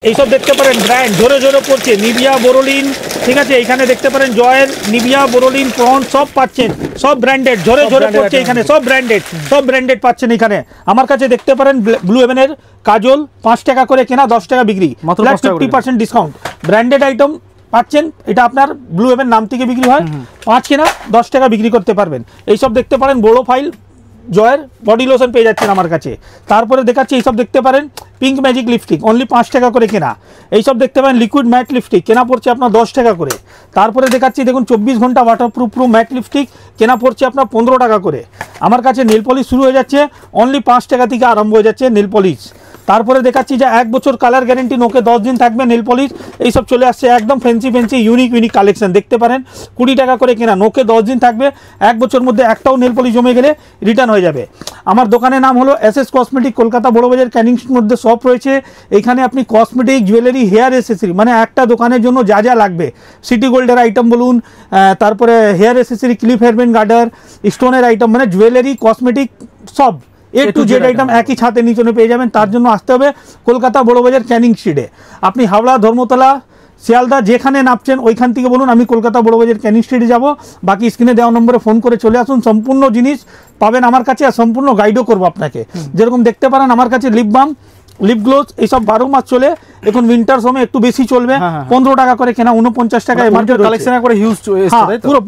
এইসব দেখতে পারেন ব্র্যান্ড ঝরে ঝরে পড়ছে নিভিয়া বোরোলিন, ঠিক আছে। এখানে দেখতে পারেন জয়ের, নিভিয়া বোরোলিন, পন্ড সব পাচ্ছেন, সব ব্র্যান্ডেড ঝরে ঝরে পড়ছে এখানে, সব ব্র্যান্ডেড পাচ্ছেন এখানে। আমার কাছে দেখতে পারেন ব্লু হেভেনের কাজল 5 টাকা করে কেনা, 10 টাকা বিক্রি, 50% ডিসকাউন্ট। ব্র্যান্ডেড আইটেম পাচ্ছেন, এটা আপনার ব্লু হেভেন নাম থেকে বিক্রি হয়, 5 কেনা 10 টাকা বিক্রি করতে পারবেন। এইসব দেখতে পারেন বড় ফাইল জয়ের বডি লোশন পেয়ে যাচ্ছেন আমার কাছে। তারপরে দেখাচ্ছি এইসব দেখতে পারেন পিঙ্ক ম্যাজিক লিপস্টিক, অনলি 5 টাকা করে কেনা। এইসব দেখতে পারেন লিকুইড ম্যাট লিপস্টিক, কেনা পড়ছে আপনার 10 টাকা করে। তারপরে দেখাচ্ছি দেখুন 24 ঘন্টা ওয়াটারপ্রুফ ম্যাট লিপস্টিক, কেনা পড়ছে আপনার 15 টাকা করে। আমার কাছে নেল পলিশ শুরু হয়ে যাচ্ছে, অনলি 5 টাকা থেকে আরম্ভ হয়ে যাচ্ছে নেল পলিশ। তারপরে দেখাচ্ছি যে 1 বছর কালার গ্যারেন্টি, নোকে 10 দিন থাকবে নেল পলিশ। এইসব চলে আসছে একদম ফ্যান্সি ইউনিক কালেকশন, দেখতে পারেন 20 টাকা করে কেনা, নোকে 10 দিন থাকবে। 1 বছর মধ্যে একটাও নেল পলিশ জমে গেলে রিটার্ন হয়ে যাবে। আমার দোকানের নাম হলো এসএস কসমেটিক, কলকাতা বড়বাজার ক্যানিং স্ট্রিটের মধ্যে শপ রয়েছে। এখানে আপনি কসমেটিক, জুয়েলারি, হেয়ার অ্যাসেসরি, মানে একটা দোকানের জন্য যা যা লাগবে, সিটি গোল্ডের আইটেম বলুন, তারপরে হেয়ার অ্যাসেসরি, ক্লিপ হেয়ারব্যান্ড গার্ডার, স্টোনের আইটেম, মানে জুয়েলারি, কসমেটিক সব A to Z আইটেম একই ছাতে নিচে পেয়ে যাবেন। তার জন্য আসতে হবে কলকাতা বড়বাজার ক্যানিং স্ট্রিটে। আপনি হাওড়া, ধর্মতলা, শিয়ালদা যেখানে নামছেন ওইখান থেকে বলুন আমি কলকাতা বড়বাজার ক্যানিং স্ট্রিটে যাব। বাকি স্ক্রিনে দেওয়া নম্বরে ফোন করে চলে আসুন, সম্পূর্ণ জিনিস পাবেন আমার কাছে আর সম্পূর্ণ গাইডও করবো আপনাকে। যেরকম দেখতে পারেন আমার কাছে লিপ বাম, লিপ গ্লোজ এইসব 12 মাস চলে, এখন উইন্টার সময় একটু বেশি চলবে। 15 টাকা করে কেনা, 49 টাকা কালেকশন করে হিউজ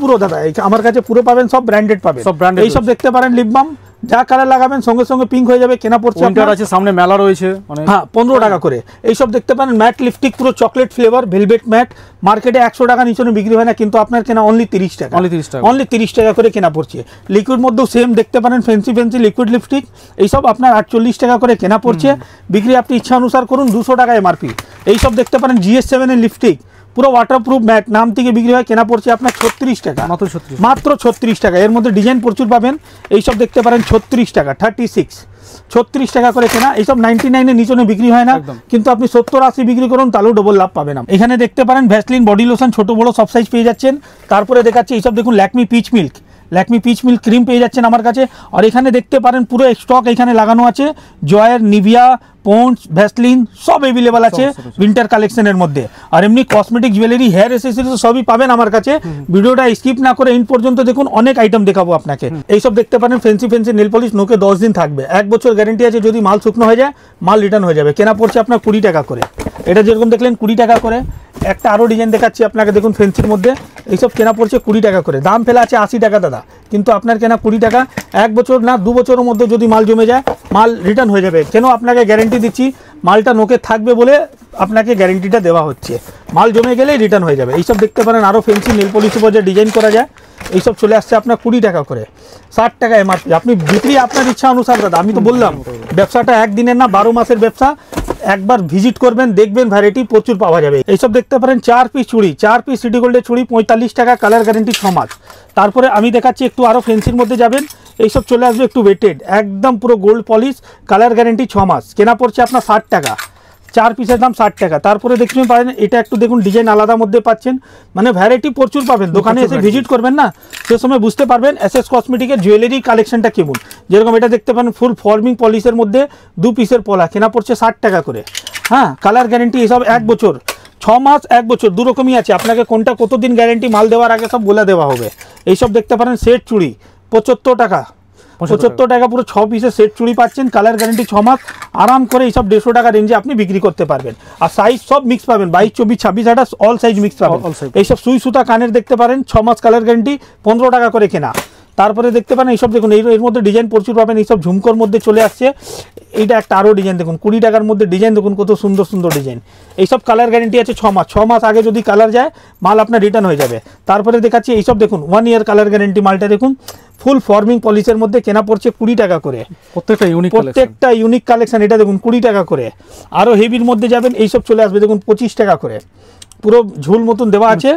পুরো দাদা আমার কাছে পুরো পাবেন, সব ব্র্যান্ডেড পাবেন। এইসব দেখতে পারেন লিপ বাম, যা কালার লাগাবেন সঙ্গে সঙ্গে পিঙ্ক হয়ে যাবে, কেনা পড়ছে আপনার আছে, সামনে মেলা রয়েছে, হ্যাঁ 15 টাকা করে। এইসব দেখতে পারেন ম্যাট লিপস্টিক, পুরো চকলেট ফ্লেভার ভেলভেট ম্যাট, মার্কেটে 100 টাকা নিচে বিক্রি হয় না, কিন্তু আপনার কেনা অনলি 30 টাকা, অনলি 30 টাকা করে কেনা পড়ছে। লিকুইড মধ্যেও সেম দেখতে পারেন ফ্যান্সি লিকুইড লিপস্টিক, এইসব আপনার 48 টাকা করে কেনা পড়ছে, বিক্রি আপনি ইচ্ছা অনুসার করুন, 200 টাকা এমআরপি। এইসব দেখতে পারেন GS7 এর লিপস্টিক, পুরো ওয়াটারপ্রুফ ম্যাট, নাম থেকে বিক্রি হয়, কেনা পড়ছে আপনার 36 টাকা, মাত্র 36 টাকা। এর মধ্যে ডিজাইন প্রচুর পাবেন। এইসব দেখতে পারেন 36 টাকা, 36 টাকা করে কেনা। এইসব 99 এর নিচে বিক্রি হয় না, কিন্তু আপনি 70-80 বিক্রি করুন তাহলেও ডবল লাভ পাবেন। এখানে দেখতে পারেন ভ্যাসলিন বডি লোশন, ছোট বড় সব সাইজ পেয়ে যাচ্ছেন। তারপরে দেখাচ্ছি এইসব দেখুন ল্যাকমি পিচ মিল্ক ক্রিম পেয়ে যাচ্ছেন আমার কাছে। আর এখানে দেখতে পারেন পুরো স্টক এখানে লাগানো আছে, জয়ের, নিভিয়া, পন্ডস, ভ্যাসলিন সব অ্যাভেলেবল আছে উইন্টার কালেকশনের মধ্যে। আর এমনি কসমেটিক, জুয়েলারি, হেয়ার অ্যাসেসরি সবই পাবেন আমার কাছে। ভিডিওটা স্কিপ না করে ইন পর্যন্ত দেখুন, অনেক আইটেম দেখাবো আপনাকে। এইসব দেখতে পারেন ফ্যান্সি নেল পলিশ, নোকে 10 দিন থাকবে, 1 বছর গ্যারেন্টি আছে, যদি মাল শুকনো হয়ে যায় মাল রিটার্ন হয়ে যাবে, কেনা পড়ছে আপনার 20 টাকা করে। এটা যেরকম দেখলেন 20 টাকা করে। একটা আরও ডিজাইন দেখাচ্ছি আপনাকে, দেখুন ফ্যান্সির মধ্যে, এইসব কেনা পড়ছে 20 টাকা করে। দাম ফেলা আছে 80 টাকা দাদা, কিন্তু আপনার কেনা 20 টাকা। 1 বছর না 2 বছরের মধ্যে যদি মাল জমে যায় মাল রিটার্ন হয়ে যাবে। কেন আপনাকে গ্যারেন্টি দিচ্ছি, মালটা নোকে থাকবে বলে আপনাকে গ্যারেন্টিটা দেওয়া হচ্ছে, মাল জমে গেলেই রিটার্ন হয়ে যাবে। এইসব দেখতে পারেন আরও ফ্যান্সি নেল পলিশ উপর যে ডিজাইন করা যায়, এইসব চলে আসছে আপনার 20 টাকা করে, 60 টাকা এমআরপি। আপনি বিক্রি আপনার ইচ্ছা অনুসার দাদা, আমি তো বললাম ব্যবসাটা একদিনের না, 12 মাসের ব্যবসা। একবার ভিজিট করবেন, দেখবেন ভ্যারাইটি প্রচুর পাওয়া যাবে। এইসব দেখতে পারেন 4 পিস চুড়ি, 4 পিস সিটি গোল্ডের চুড়ি, 45 টাকা, কালার গ্যারেন্টি 6 মাস। তারপরে আমি দেখাচ্ছি একটু আরও ফ্যান্সির মধ্যে যাবেন, এইসব চলে আসবে একটু ওয়েটেড, একদম পুরো গোল্ড পলিশ, কালার গ্যারেন্টি 6 মাস, কেনা পড়ছে আপনার 60 টাকা, 4 পিসের দাম 60 টাকা। তারপরে দেখতে পারেন এটা একটু দেখুন ডিজাইন আলাদা মধ্যে পাচ্ছেন, মানে ভ্যারাইটি প্রচুর পাবেন। দোকানে এসে ভিজিট করবেন না, সে সময় বুঝতে পারবেন এসএস কসমেটিকের জুয়েলারি কালেকশনটা কেমন। যেরকম এটা দেখতে পারেন ফুল ফর্মিং পলিশের মধ্যে 2 পিসের পলা, কেনা পড়ছে 60 টাকা করে। হ্যাঁ, কালার গ্যারেন্টি এসব 1 বছর, 6 মাস, 1 বছর, দু রকমই আছে। আপনাকে কোনটা কতদিন গ্যারেন্টি মাল দেওয়ার আগে সব বলে দেওয়া হবে। এইসব দেখতে পারেন সেট চুড়ি 75 টাকা, 75 টাকা পুরো 6 পিসের সেট চুড়ি পাচ্ছেন, কালার গ্যারেন্টি 6 মাস। আরাম করে এইসব 150 টাকা রেঞ্জে আপনি বিক্রি করতে পারবেন। আর সাইজ সব মিক্স পাবেন, 22, 24, 26, 28 অল সাইজ মিক্স পাবেন। এইসব সুই সুতা কানের দেখতে পারেন 6 মাস, কালার গ্যারেন্টি 15 টাকা করে কেনা। তারপরে দেখতে পারেন এইসব দেখুন, এর মধ্যে ডিজাইন প্রচুর পাবেন। এইসব ঝুমকোর মধ্যে চলে আসছে, এইটা একটা আরও ডিজাইন দেখুন, 20 টাকার মধ্যে ডিজাইন দেখুন, কত সুন্দর সুন্দর ডিজাইন। এইসব কালার গ্যারেন্টি আছে 6 মাস, 6 মাস আগে যদি কালার যায় মাল আপনার রিটার্ন হয়ে যাবে। তারপরে দেখাচ্ছি এইসব দেখুন 1 ইয়ার কালার গ্যারেন্টি মালটা দেখুন, ফুল ফর্মিং পলিশের মধ্যে, কেনা পড়ছে 20 টাকা করে। প্রত্যেকটা ইউনিক কালেকশন, এটা দেখুন 20 টাকা করে। আরও হেভির মধ্যে যাবেন, এইসব চলে আসবে দেখুন 25 টাকা করে, পুরো ঝুল মতন দেওয়া আছে।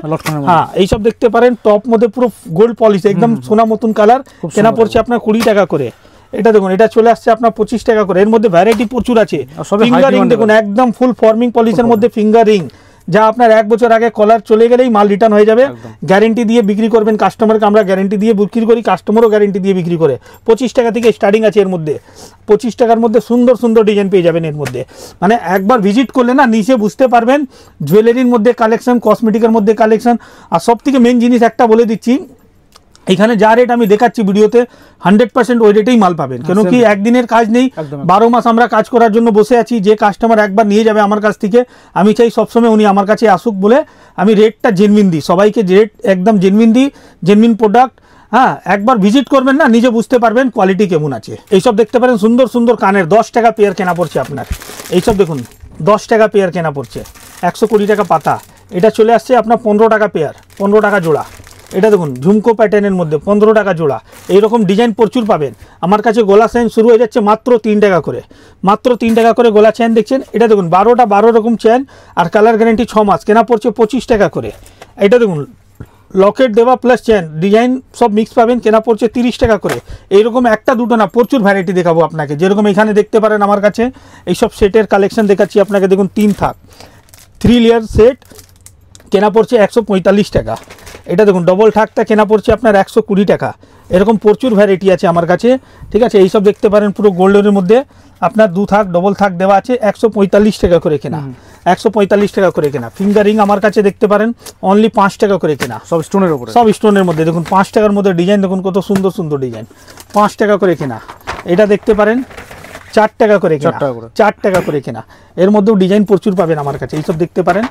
হ্যাঁ, এইসব দেখতে পারেন টপ মধ্যে পুরো গোল্ড পলিশ, একদম সোনা মতন কালার, কেনা পড়ছে আপনার 20 টাকা করে। এটা দেখুন, এটা চলে আসছে আপনার 25 টাকা করে। এর মধ্যে ভ্যারাইটি প্রচুর আছে। ফিঙ্গার রিং দেখুন, একদম ফুল ফর্মিং পলিশের মধ্যে ফিঙ্গার রিং, যা আপনার 1 বছর আগে কলার চলে গেলেই মাল রিটার্ন হয়ে যাবে। গ্যারেন্টি দিয়ে বিক্রি করবেন কাস্টমারকে, আমরা গ্যারেন্টি দিয়ে বিক্রি করি, কাস্টমারও গ্যারেন্টি দিয়ে বিক্রি করে। 25 টাকা থেকে স্টার্টিং আছে এর মধ্যে, 25 টাকার মধ্যে সুন্দর সুন্দর ডিজাইন পেয়ে যাবেন এর মধ্যে। মানে একবার ভিজিট করলে না নিচে বুঝতে পারবেন জুয়েলারির মধ্যে কালেকশন, কসমেটিকের মধ্যে কালেকশন। আর সব থেকে মেন জিনিস একটা বলে দিচ্ছি, এখানে যা রেট আমি দেখাচ্ছি ভিডিওতে 100% ওই রেটেই মাল পাবেন। কেন কি একদিনের কাজ নেই, 12 মাস আমরা কাজ করার জন্য বসে আছি। যে কাস্টমার একবার নিয়ে যাবে আমার কাছ থেকে, আমি চাই সবসময় উনি আমার কাছে আসুক বলে আমি রেটটা জেনুইন দিই, সবাইকে রেট একদম জেনুইন দিই, জেনুইন প্রোডাক্ট। হ্যাঁ, একবার ভিজিট করবেন না নিজে বুঝতে পারবেন কোয়ালিটি কেমন আছে। এইসব দেখতে পারেন সুন্দর সুন্দর কানের, 10 টাকা পেয়ার কেনা পড়ছে আপনার। এইসব দেখুন 10 টাকা পেয়ার কেনা পড়ছে, 120 টাকা পাতা। এটা চলে আসছে আপনার 15 টাকা পেয়ার, 15 টাকা জোড়া। এটা দেখুন ঝুমকো প্যাটার্নের মধ্যে 15 টাকা জোড়া। এইরকম ডিজাইন প্রচুর পাবেন আমার কাছে। গলা চেন শুরু হয়ে যাচ্ছে মাত্র 3 টাকা করে, মাত্র 3 টাকা করে গলা চেন দেখছেন। এটা দেখুন 12টা 12 রকম চেন, আর কালার গ্যারেন্টি 6 মাস, কেনা পড়ছে 25 টাকা করে। এটা দেখুন লকেট দেওয়া প্লাস চেন, ডিজাইন সব মিক্স পাবেন, কেনা পড়ছে 30 টাকা করে। এইরকম একটা দুটো না, প্রচুর ভ্যারাইটি দেখাবো আপনাকে। যেরকম এখানে দেখতে পারেন আমার কাছে এইসব সেটের কালেকশন দেখাচ্ছি আপনাকে। দেখুন 3 থাক 3 লেয়ার সেট, কেনা পড়ছে 145 টাকা। এটা দেখুন ডবল থাকটা কেনা পড়ছে আপনার 120 টাকা। এরকম প্রচুর ভ্যারাইটি আছে আমার কাছে, ঠিক আছে। এইসব দেখতে পারেন পুরো গোল্ডের মধ্যে আপনার 2 থাক ডবল থাক দেওয়া আছে, 145 টাকা করে কেনা, 145 টাকা করে কেনা। ফিঙ্গারিং আমার কাছে দেখতে পারেন অনলি 5 টাকা করে কেনা, সব স্টোনের উপরে, সব স্টোনের মধ্যে। দেখুন 5 টাকার মধ্যে ডিজাইন দেখুন কত সুন্দর সুন্দর ডিজাইন, 5 টাকা করে কেনা। এটা দেখতে পারেন 4 টাকা করে কেনা, 4 টাকা করে কেনা। এর মধ্যেও ডিজাইন প্রচুর পাবেন আমার কাছে। এইসব দেখতে পারেন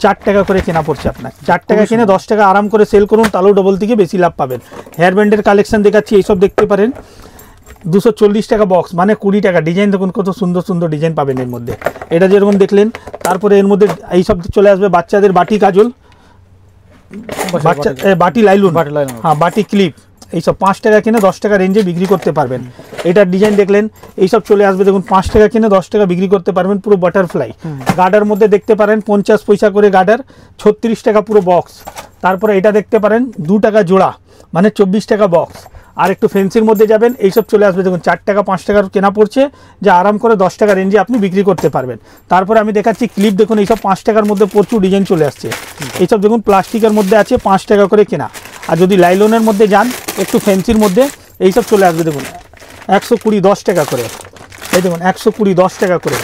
4 টাকা করে কেনা পড়ছে আপনার। 4 টাকা কিনে 10 টাকা আরাম করে সেল করুন, তাহলেও ডবল থেকে বেশি লাভ পাবেন। হেয়ার ব্যান্ডের কালেকশন দেখাচ্ছি, এইসব দেখতে পারেন 240 টাকা বক্স, মানে 20 টাকা। ডিজাইন দেখুন কত সুন্দর সুন্দর ডিজাইন পাবেন এর মধ্যে। এটা যেরকম দেখলেন, তারপরে এর মধ্যে এইসব চলে আসবে বাচ্চাদের বাটি কাজল, বাচ্চা বাটি লাইলুন, হ্যাঁ বাটি ক্লিপ। এইসব 5 টাকা কিনে 10 টাকা রেঞ্জে বিক্রি করতে পারবেন। এটার ডিজাইন দেখলেন, এইসব চলে আসবে দেখুন 5 টাকা কিনে 10 টাকা বিক্রি করতে পারবেন। পুরো বাটারফ্লাই গার্ডার মধ্যে দেখতে পারেন 50 পয়সা করে গার্ডার, 36 টাকা পুরো বক্স। তারপরে এটা দেখতে পারেন 2 টাকা জোড়া, মানে 24 টাকা বক্স। আর একটু ফেন্সির মধ্যে যাবেন, এইসব চলে আসবে দেখুন 4 টাকা 5 টাকার কেনা পড়ছে, যা আরাম করে 10 টাকা রেঞ্জে আপনি বিক্রি করতে পারবেন। তারপরে আমি দেখাচ্ছি ক্লিপ, দেখুন এইসব 5 টাকার মধ্যে প্রচুর ডিজাইন চলে আসছে। এইসব দেখুন প্লাস্টিকের মধ্যে আছে, 5 টাকা করে কেনা। আর যদি লাইলনের মধ্যে যান, একটু ফ্যান্সির মধ্যে, এইসব চলে আসবে দেখুন 120 10 টাকা করে। এই দেখুন 120 10 টাকা করে।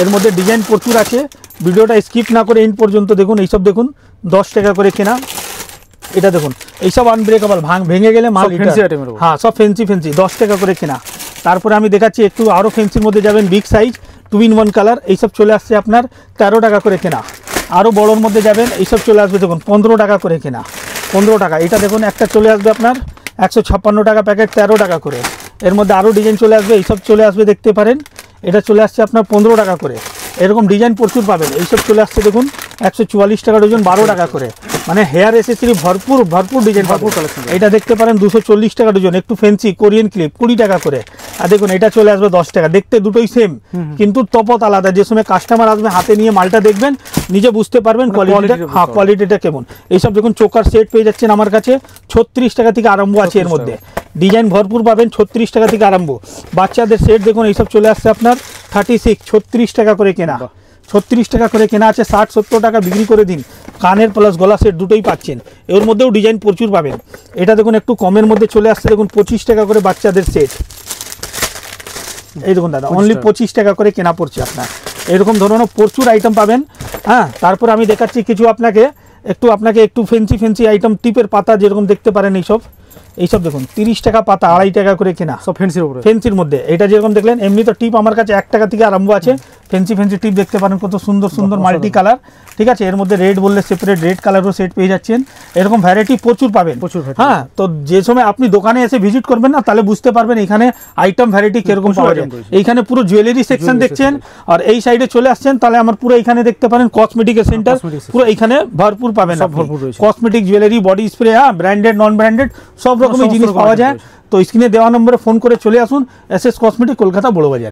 এর মধ্যে ডিজাইন প্রচুর আছে, ভিডিওটা স্কিপ না করে এন্ড পর্যন্ত দেখুন। এইসব দেখুন 10 টাকা করে কেনা। এটা দেখুন এইসব আনব্রেকেবল, ভেঙে গেলে মাল, হ্যাঁ সব ফেন্সি 10 টাকা করে কেনা। তারপরে আমি দেখাচ্ছি একটু আরও ফেন্সির মধ্যে যাবেন, বিগ সাইজ 2 in 1 কালার, এইসব চলে আসছে আপনার 13 টাকা করে কেনা। আরও বড়োর মধ্যে যাবেন, এইসব চলে আসবে দেখুন 15 টাকা করে কেনা, 15 টাকা। এটা দেখুন একটা চলে আসবে আপনার 156 টাকা প্যাকেট, 13 টাকা করে। এর মধ্যে আরও ডিজাইন চলে আসবে, এইসব চলে আসবে দেখতে পারেন। এটা চলে আসছে আপনার 15 টাকা করে। এরকম ডিজাইন প্রচুর পাবেন। এইসব চলে আসছে দেখুন 144 টাকা ডজন, 12 টাকা করে। মানে হেয়ার এসেসরি ভরপুর ভরপুর ডিজাইন, ভরপুর কালেকশন। এটা দেখতে পারেন 240 টাকা ডজন, একটু ফেন্সি কোরিয়ান ক্লিপ 20 টাকা করে। আর দেখুন এটা চলে আসবে 10 টাকা। দেখতে দুটোই সেম, কিন্তু তফাৎ আলাদা। যে সময় কাস্টমার আসবে হাতে নিয়ে মালটা দেখবেন, নিজে বুঝতে পারবেন কোয়ালিটিটা, হ্যাঁ কোয়ালিটিটা কেমন। এইসব দেখুন চোকার সেট পেয়ে যাচ্ছেন আমার কাছে, 36 টাকা থেকে আরম্ভ আছে। এর মধ্যে ডিজাইন ভরপুর পাবেন, 36 টাকা থেকে আরম্ভ। বাচ্চাদের সেট দেখুন এইসব চলে আসছে আপনার 36, 36 টাকা করে কেনা, 36 টাকা করে কেনা আছে, 60-70 টাকা বিক্রি করে দিন। কানের প্লাস গলা সেট দুটোই পাচ্ছেন। এর মধ্যেও ডিজাইন প্রচুর পাবেন। এটা দেখুন একটু কমের মধ্যে চলে আসছে দেখুন 25 টাকা করে বাচ্চাদের সেট। এই দেখুন দাদা অনলি 25 টাকা করে কেনা পড়ছে আপনার। এরকম ধরনের প্রচুর আইটেম পাবেন। হ্যাঁ, তারপর আমি দেখাচ্ছি কিছু আপনাকে একটু ফেন্সি আইটেম, টিপের পাতা যেরকম দেখতে পারেন। এইসব দেখুন 30 টাকা পাতা, 2.5 টাকা করে কেনা, সব ফেন্সির উপরে, ফেন্সির মধ্যে। এটা যেরকম দেখলেন, এমনি তো টিপ আমার কাছে 1 টাকা থেকে আরম্ভ আছে। ফেন্সি টিপ দেখতে পারেন কত সুন্দর সুন্দর মাল্টি কালার, ঠিক আছে। এর মধ্যে রেড বললে সেপারেট রেড কালারও সেট পেয়ে যাচ্ছেন। এরকম ভ্যারাইটি প্রচুর পাবেন, প্রচুর। হ্যাঁ, তো যে সময় আপনি দোকানে এসে ভিজিট করবেন না, তাহলে বুঝতে পারবেন এখানে আইটেম ভ্যারাইটি কিরকম পাওয়া যায়। এইখানে পুরো জুয়েলারি সেকশন দেখছেন, আর এই সাইডে চলে আসছেন, তাহলে আমার পুরো এখানে দেখতে পারেন কসমেটিকের সেন্টার, পুরো এইখানে ভরপুর পাবেন। কসমেটিক, জুয়েলারি, বডি স্প্রে, হ্যাঁ ব্র্যান্ডেড নন ব্র্যান্ডেড সব রকমের জিনিস পাওয়া যায়। তো স্ক্রিনে দেওয়া নম্বরে ফোন করে চলে আসুন, এসএস কসমেটিক, কলকাতা বড় বাজার।